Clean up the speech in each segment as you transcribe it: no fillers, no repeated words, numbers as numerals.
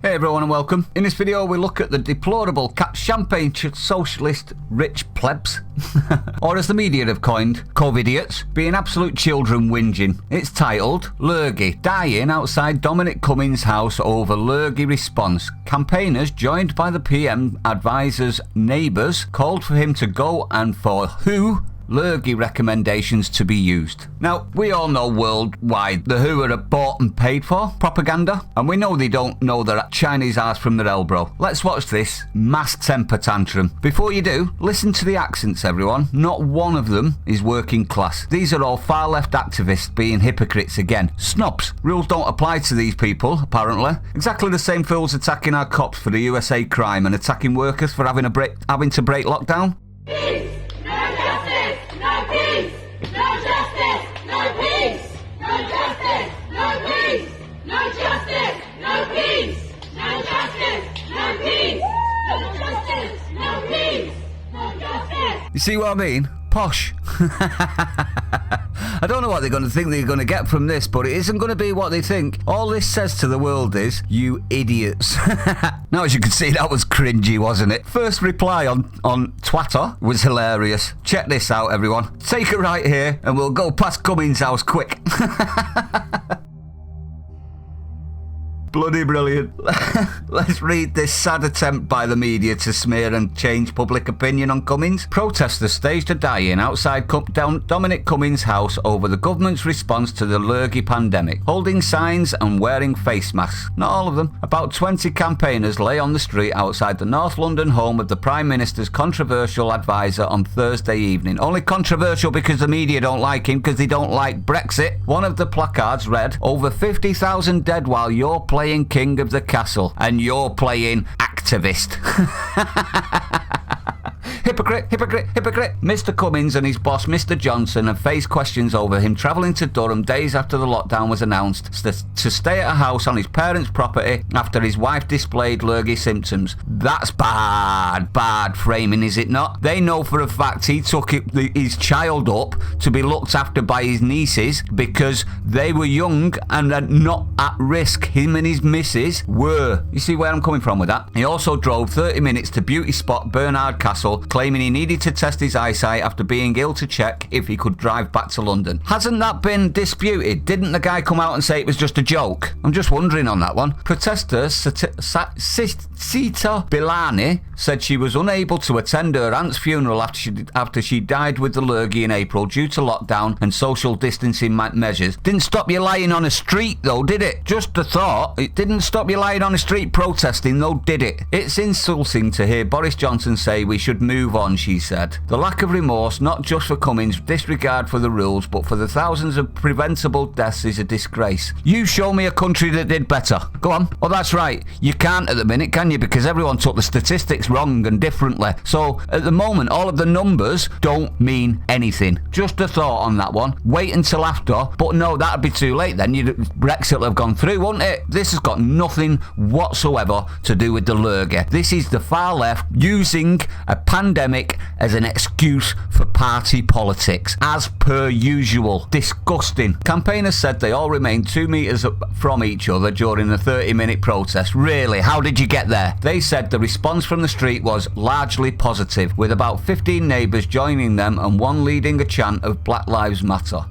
Hey everyone and welcome. In this video we look at the deplorable champagne socialist rich plebs, or as the media have coined, COVIDiots, being absolute children whinging. It's titled, Lurgy, dying outside Dominic Cummings' house over Lurgy response. Campaigners joined by the PM advisor's neighbours called for him to go and for who? Lurgy recommendations to be used. Now, we all know worldwide the WHO are bought and paid for propaganda, and we know they don't know their Chinese arse from their elbow. Let's watch this mass temper tantrum. Before you do, listen to the accents, everyone. Not one of them is working class. These are all far left activists being hypocrites again. Snobs. Rules don't apply to these people, apparently. Exactly the same fools attacking our cops for the USA crime and attacking workers for having to break lockdown. Peace! No justice! No peace! No justice! No peace! No justice! No peace! No justice! No peace! No justice! No peace! No justice! No peace! No justice! You see what I mean? Posh. I don't know what they're going to think they're going to get from this, but it isn't going to be what they think. All this says to the world is, you idiots. Now, as you can see, that was cringy, wasn't it? First reply on Twitter was hilarious. Check this out, everyone. Take it right here, and we'll go past Cummings' house quick. Bloody brilliant. Let's read this sad attempt by the media to smear and change public opinion on Cummings. Protesters staged a die-in outside Dominic Cummings' house over the government's response to the Lurgy pandemic, holding signs and wearing face masks. Not all of them. About 20 campaigners lay on the street outside the North London home of the Prime Minister's controversial advisor on Thursday evening. Only controversial because the media don't like him, because they don't like Brexit. One of the placards read, "Over 50,000 dead while you're playing king of the castle, and you're playing activist." Hypocrite, hypocrite, hypocrite. Mr. Cummings and his boss, Mr. Johnson, have faced questions over him travelling to Durham days after the lockdown was announced to stay at a house on his parents' property after his wife displayed Lurgy symptoms. That's bad framing, is it not? They know for a fact he took his child up to be looked after by his nieces because they were young and not at risk. Him and his missus were. You see where I'm coming from with that? He also drove 30 minutes to beauty spot Bernard Castle, claiming he needed to test his eyesight after being ill to check if he could drive back to London. Hasn't that been disputed? Didn't the guy come out and say it was just a joke? I'm just wondering on that one. Protesters Sita Bilani said she was unable to attend her aunt's funeral after she died with the Lurgy in April due to lockdown and social distancing measures. Didn't stop you lying on a street though, did it? Just a thought. It didn't stop you lying on a street protesting though, did it? It's insulting to hear Boris Johnson say we should move on, she said. The lack of remorse, not just for Cummings' disregard for the rules, but for the thousands of preventable deaths is a disgrace. You show me a country that did better. Go on. Oh, that's right. You can't at the minute, can you? Because everyone took the statistics wrong and differently. So, at the moment, all of the numbers don't mean anything. Just a thought on that one. Wait until after. But no, that'd be too late then. Brexit will have gone through, wouldn't it? This has got nothing whatsoever to do with the Lurgy. This is the far left using a pandemic as an excuse for party politics, as per usual. Disgusting. Campaigners said they all remained 2 metres from each other during the 30-minute protest. Really? How did you get there? They said the response from the street was largely positive, with about 15 neighbours joining them and one leading a chant of Black Lives Matter.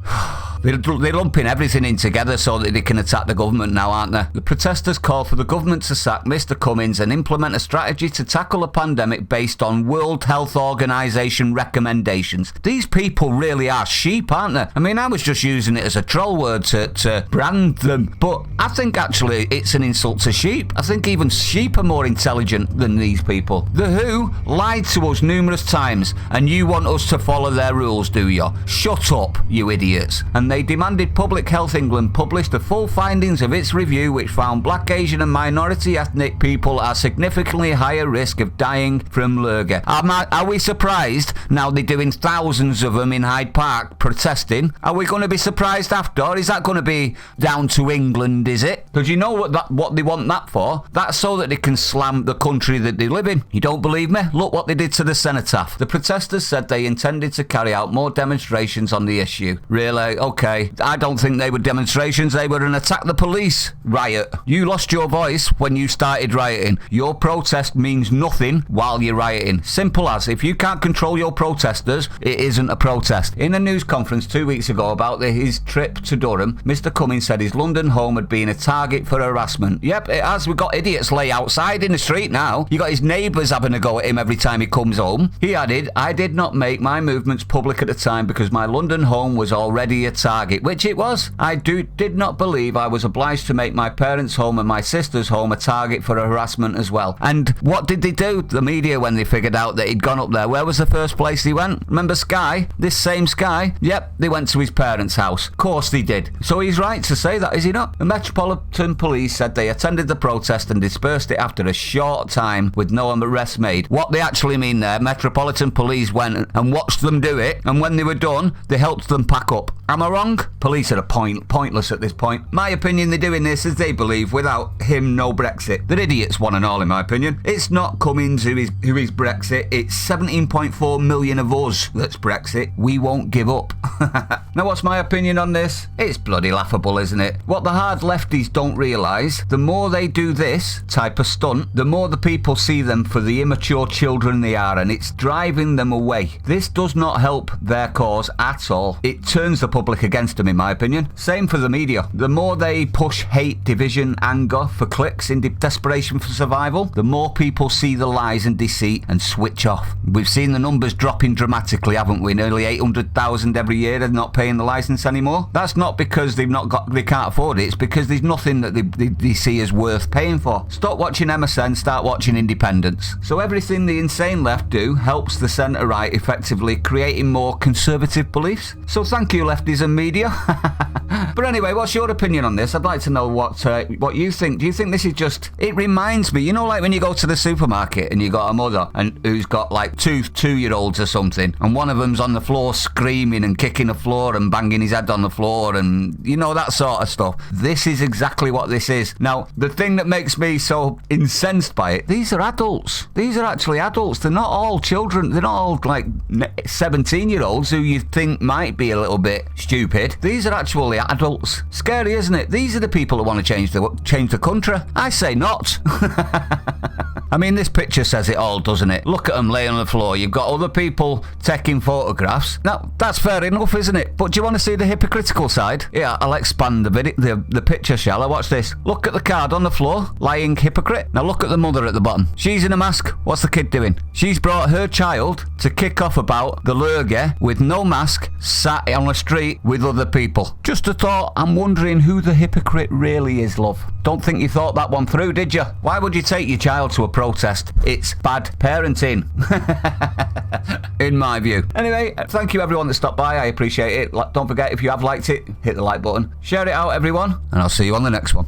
They're lumping everything in together so that they can attack the government now, aren't they? The protesters called for the government to sack Mr. Cummings and implement a strategy to tackle a pandemic based on World Health Organization recommendations. These people really are sheep, aren't they? I mean, I was just using it as a troll word to brand them, but I think actually it's an insult to sheep. I think even sheep are more intelligent than these people. The WHO lied to us numerous times, and you want us to follow their rules, do you? Shut up, you idiots. And they demanded Public Health England publish the full findings of its review, which found Black, Asian and minority ethnic people are significantly higher risk of dying from Lurgy. Are we surprised now they're doing thousands of them in Hyde Park protesting? Are we going to be surprised after? Or is that going to be down to England, is it? Because you know what they want that for? That's so that they can slam the country that they live in. You don't believe me? Look what they did to the cenotaph. The protesters said they intended to carry out more demonstrations on the issue. Really? okay. I don't think they were demonstrations. They were an attack the police riot. You lost your voice when you started rioting. Your protest means nothing while you're rioting. Simple as. If you can't control your protesters, it isn't a protest. In a news conference 2 weeks ago about his trip to Durham, Mr. Cummings said his London home had been a target for harassment. Yep, it has. We've got idiots lay outside in the street now. You got his neighbours having a go at him every time he comes home. He added, I did not make my movements public at the time because my London home was already a target, which it was. I did not believe I was obliged to make my parents' home and my sister's home a target for harassment as well. And what did they do? The media, when they figured out that he'd gone up there, where was the first place he went? Remember Sky? This same Sky? Yep, they went to his parents' house. Of course they did. So he's right to say that, is he not? The Metropolitan Police said they attended the protest and dispersed it after a short time with no arrests made. What they actually mean there, Metropolitan Police went and watched them do it, and when they were done, they helped them pack up. Am I wrong? Police are pointless at this point. My opinion, they're doing this as they believe, without him, no Brexit. They're idiots, one and all, in my opinion. It's not Cummings who is Brexit. It's 17.4 million of us that's Brexit. We won't give up. Now, what's my opinion on this? It's bloody laughable, isn't it? What the hard lefties don't realise, the more they do this type of stunt, the more the people see them for the immature children they are, and it's driving them away. This does not help their cause at all. It turns the public against them, in my opinion. Same for the media. The more they push hate, division, anger for clicks in desperation for survival, the more people see the lies and deceit and switch off. We've seen the numbers dropping dramatically, haven't we? Nearly 800,000 every year are not paying the licence anymore. That's not because they can't afford it. It's because there's nothing that they see as worth paying for. Stop watching MSN, start watching Independence. So everything the insane left do helps the centre-right effectively, creating more conservative beliefs. So thank you, lefties and media. But anyway, what's your opinion on this? I'd like to know what you think. Do you think this is just... It reminds me, you know, like when you go to the supermarket and you got a mother and who's got like two-year-olds or something, and one of them's on the floor screaming and kicking the floor and banging his head on the floor and, you know, that sort of stuff. This is exactly what this is. Now, the thing that makes me so incensed by it, these are adults. These are actually adults. They're not all children. They're not all like 17-year-olds who you think might be a little bit stupid. These are actually adults. Scary, isn't it? These are the people that want to change the country. I say not. I mean, this picture says it all, doesn't it? Look at them laying on the floor. You've got other people taking photographs. Now, that's fair enough, isn't it? But do you want to see the hypocritical side? Yeah, I'll expand the picture, shall I? Watch this. Look at the card on the floor. Lying hypocrite. Now look at the mother at the bottom. She's in a mask. What's the kid doing? She's brought her child to kick off about the lurgy with no mask, sat on a street with other people. Just a thought. I'm wondering who the hypocrite really is, love. Don't think you thought that one through, did you? Why would you take your child to a protest? It's bad parenting. In my view. Anyway, thank you everyone that stopped by. I appreciate it. Don't forget, if you have liked it, hit the like button. Share it out, everyone, and I'll see you on the next one.